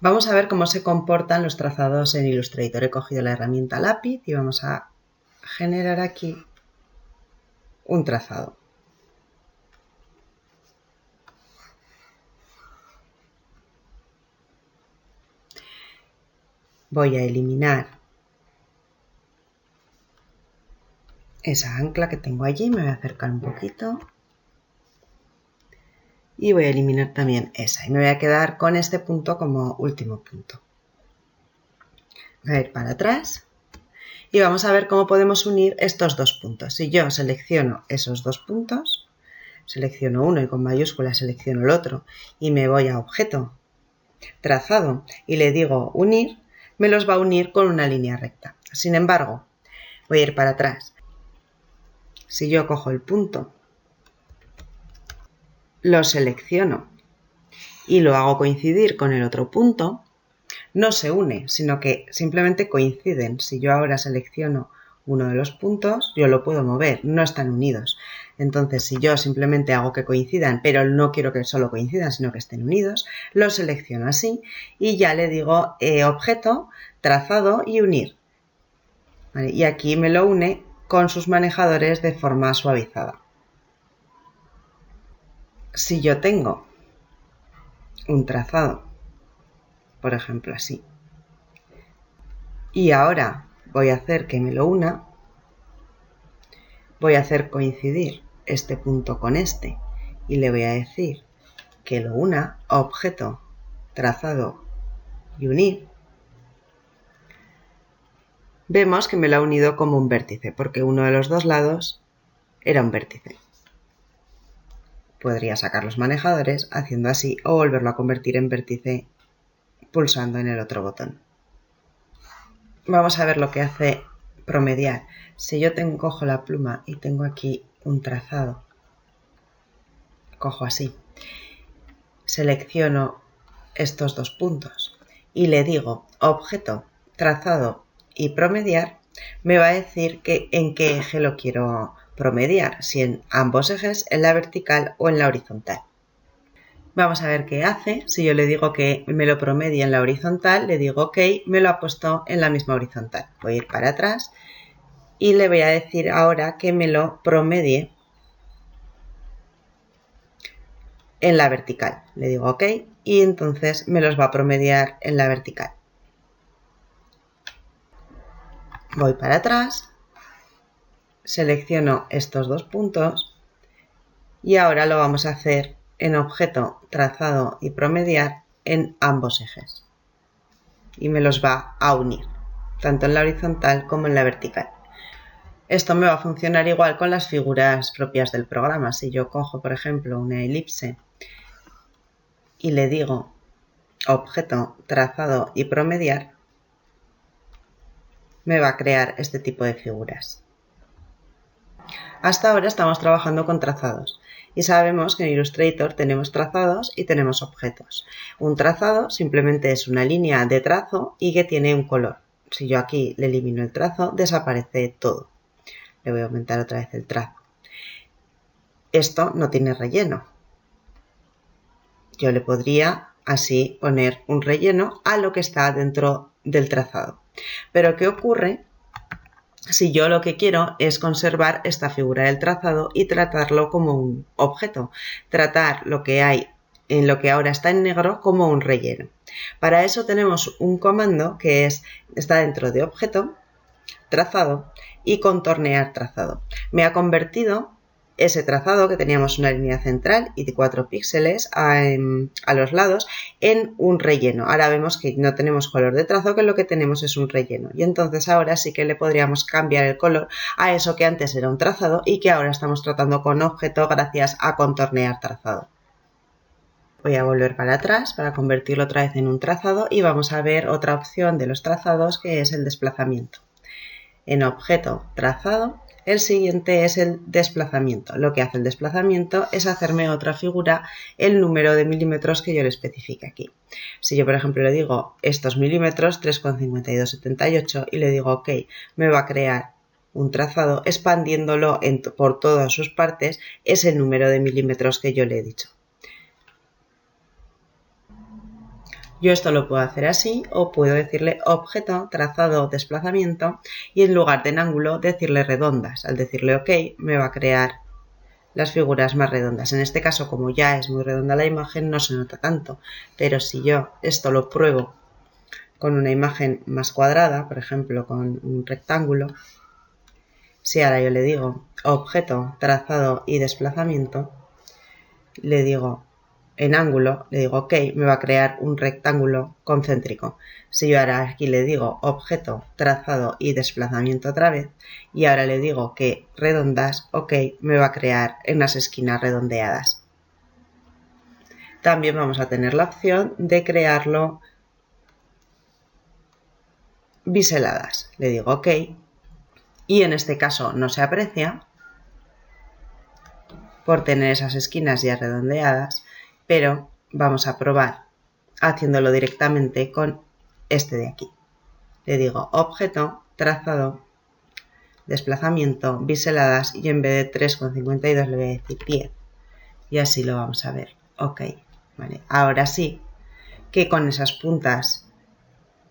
Vamos a ver cómo se comportan los trazados en Illustrator. He cogido la herramienta lápiz y vamos a generar aquí un trazado. Voy a eliminar esa ancla que tengo allí, me voy a acercar un poquito y voy a eliminar también esa y me voy a quedar con este punto como último punto. Voy a ir para atrás y vamos a ver cómo podemos unir estos dos puntos. Si yo selecciono esos dos puntos, selecciono uno y con mayúscula selecciono el otro y me voy a objeto, trazado y le digo unir, me los va a unir con una línea recta. Sin embargo, voy a ir para atrás. Si yo cojo el punto, lo selecciono y lo hago coincidir con el otro punto, no se une, sino que simplemente coinciden. Si yo ahora selecciono uno de los puntos, yo lo puedo mover, no están unidos. Entonces, si yo simplemente hago que coincidan, pero no quiero que solo coincidan, sino que estén unidos, lo selecciono así y ya le digo objeto, trazado y unir. ¿Vale? Y aquí me lo une con sus manejadores de forma suavizada. Si yo tengo un trazado, por ejemplo así, y ahora voy a hacer que me lo una, voy a hacer coincidir este punto con este y le voy a decir que lo una, objeto, trazado y unir, vemos que me lo ha unido como un vértice, porque uno de los dos lados era un vértice. Podría sacar los manejadores haciendo así o volverlo a convertir en vértice pulsando en el otro botón. Vamos a ver lo que hace promediar. Si yo cojo la pluma y tengo aquí un trazado, cojo así, selecciono estos dos puntos y le digo objeto, trazado y promediar, me va a decir que en qué eje lo quiero promediar, si en ambos ejes, en la vertical o en la horizontal. Vamos a ver qué hace. Si yo le digo que me lo promedie en la horizontal, le digo OK, me lo ha puesto en la misma horizontal. Voy a ir para atrás y le voy a decir ahora que me lo promedie en la vertical. Le digo OK y entonces me los va a promediar en la vertical. Voy para atrás, selecciono estos dos puntos y ahora lo vamos a hacer en objeto, trazado y promediar en ambos ejes. Y me los va a unir, tanto en la horizontal como en la vertical. Esto me va a funcionar igual con las figuras propias del programa. Si yo cojo, por ejemplo, una elipse y le digo objeto, trazado y promediar, me va a crear este tipo de figuras. Hasta ahora estamos trabajando con trazados y sabemos que en Illustrator tenemos trazados y tenemos objetos. Un trazado simplemente es una línea de trazo y que tiene un color. Si yo aquí le elimino el trazo, desaparece todo. Le voy a aumentar otra vez el trazo. Esto no tiene relleno. Yo le podría así poner un relleno a lo que está dentro del trazado. Pero ¿qué ocurre si yo lo que quiero es conservar esta figura del trazado y tratarlo como un objeto? Tratar lo que hay en lo que ahora está en negro como un relleno. Para eso tenemos un comando que está dentro de objeto, trazado y contornear trazado. Me ha convertido ese trazado, que teníamos una línea central y de 4 píxeles a los lados, en un relleno. Ahora vemos que no tenemos color de trazo, que lo que tenemos es un relleno. Y entonces ahora sí que le podríamos cambiar el color a eso que antes era un trazado y que ahora estamos tratando con objeto gracias a contornear trazado. Voy a volver para atrás para convertirlo otra vez en un trazado y vamos a ver otra opción de los trazados, que es el desplazamiento. En objeto, trazado, el siguiente es el desplazamiento. Lo que hace el desplazamiento es hacerme otra figura el número de milímetros que yo le especifique aquí. Si yo, por ejemplo, le digo estos milímetros, 3,5278, y le digo OK, me va a crear un trazado expandiéndolo por todas sus partes ese número de milímetros que yo le he dicho. Yo esto lo puedo hacer así o puedo decirle objeto, trazado, desplazamiento y en lugar de en ángulo decirle redondas. Al decirle OK me va a crear las figuras más redondas. En este caso, como ya es muy redonda la imagen, no se nota tanto, pero si yo esto lo pruebo con una imagen más cuadrada, por ejemplo con un rectángulo, si ahora yo le digo objeto, trazado y desplazamiento, le digo en ángulo, le digo OK, me va a crear un rectángulo concéntrico. Si yo ahora aquí le digo objeto, trazado y desplazamiento otra vez, y ahora le digo que redondas, OK, me va a crear unas esquinas redondeadas. También vamos a tener la opción de crearlo biseladas. Le digo OK, y en este caso no se aprecia por tener esas esquinas ya redondeadas, pero vamos a probar haciéndolo directamente con este de aquí. Le digo objeto, trazado, desplazamiento, biseladas y en vez de 3,52 le voy a decir 10 y así lo vamos a ver. OK, vale. Ahora sí que con esas puntas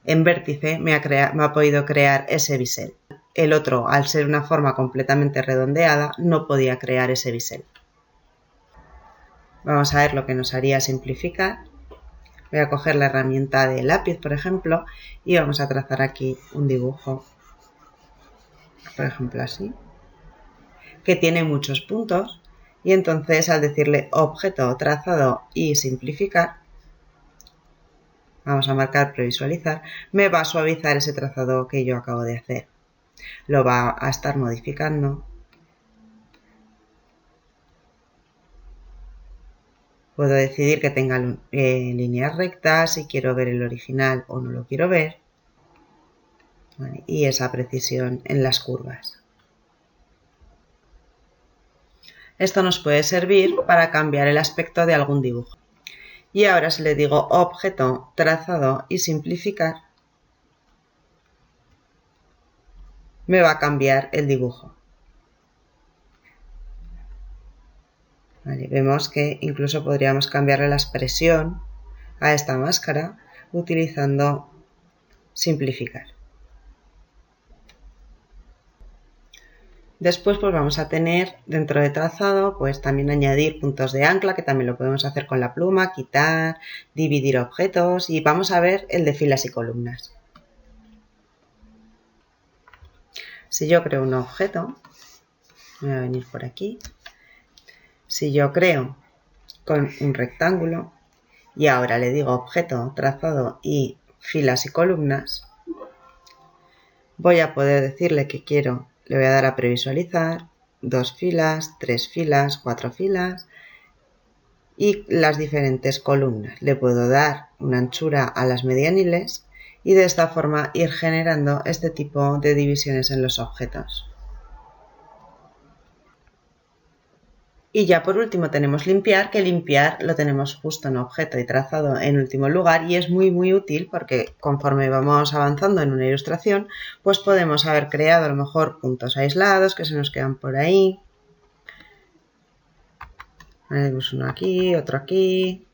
en vértice me ha podido crear ese bisel. El otro, al ser una forma completamente redondeada, no podía crear ese bisel. Vamos a ver lo que nos haría simplificar. Voy a coger la herramienta de lápiz, por ejemplo, y vamos a trazar aquí un dibujo, por ejemplo así, que tiene muchos puntos, y entonces al decirle objeto, trazado y simplificar, vamos a marcar previsualizar, me va a suavizar ese trazado que yo acabo de hacer. Lo va a estar modificando. Puedo decidir que tenga líneas rectas, si quiero ver el original o no lo quiero ver. Vale, y esa precisión en las curvas. Esto nos puede servir para cambiar el aspecto de algún dibujo. Y ahora si le digo objeto, trazado y simplificar, me va a cambiar el dibujo. Vale, vemos que incluso podríamos cambiarle la expresión a esta máscara utilizando simplificar. Después pues vamos a tener dentro de trazado pues también añadir puntos de ancla, que también lo podemos hacer con la pluma, quitar, dividir objetos y vamos a ver el de filas y columnas. Si yo creo un objeto, voy a venir por aquí. Si yo creo con un rectángulo y ahora le digo objeto, trazado y filas y columnas, voy a poder decirle que quiero, le voy a dar a previsualizar, 2 filas, 3 filas, 4 filas y las diferentes columnas. Le puedo dar una anchura a las medianiles y de esta forma ir generando este tipo de divisiones en los objetos. Y ya por último tenemos limpiar, que limpiar lo tenemos justo en objeto y trazado en último lugar y es muy útil porque conforme vamos avanzando en una ilustración pues podemos haber creado a lo mejor puntos aislados que se nos quedan por ahí. Tenemos uno aquí, otro aquí.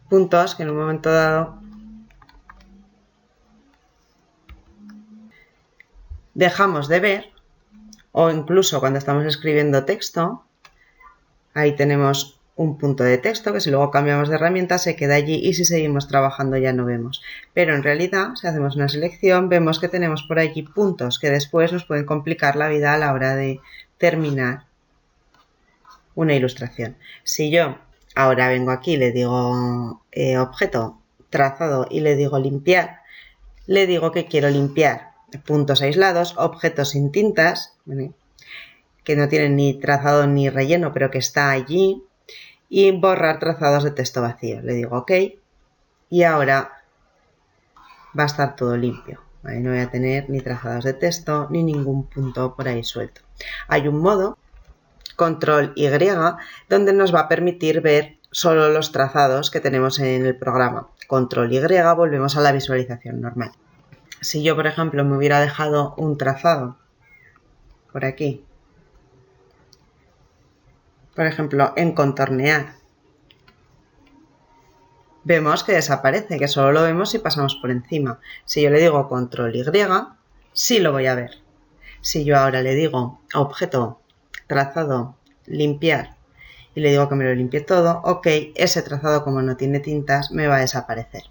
Puntos que en un momento dado dejamos de ver, o incluso cuando estamos escribiendo texto, ahí tenemos un punto de texto que si luego cambiamos de herramienta se queda allí y si seguimos trabajando ya no vemos. Pero en realidad, si hacemos una selección, vemos que tenemos por allí puntos que después nos pueden complicar la vida a la hora de terminar una ilustración. Si yo ahora vengo aquí, le digo objeto, trazado y le digo limpiar, le digo que quiero limpiar puntos aislados, objetos sin tintas, ¿vale?, que no tienen ni trazado ni relleno, pero que está allí, y borrar trazados de texto vacío. Le digo OK y ahora va a estar todo limpio, ¿vale? No voy a tener ni trazados de texto ni ningún punto por ahí suelto. Hay un modo, control Y, donde nos va a permitir ver solo los trazados que tenemos en el programa. Control Y, volvemos a la visualización normal. Si yo, por ejemplo, me hubiera dejado un trazado por aquí por ejemplo, en contornear, vemos que desaparece, que solo lo vemos si pasamos por encima. Si yo le digo control Y, sí lo voy a ver. Si yo ahora le digo objeto, trazado, limpiar, y le digo que me lo limpie todo, ok, ese trazado como no tiene tintas me va a desaparecer.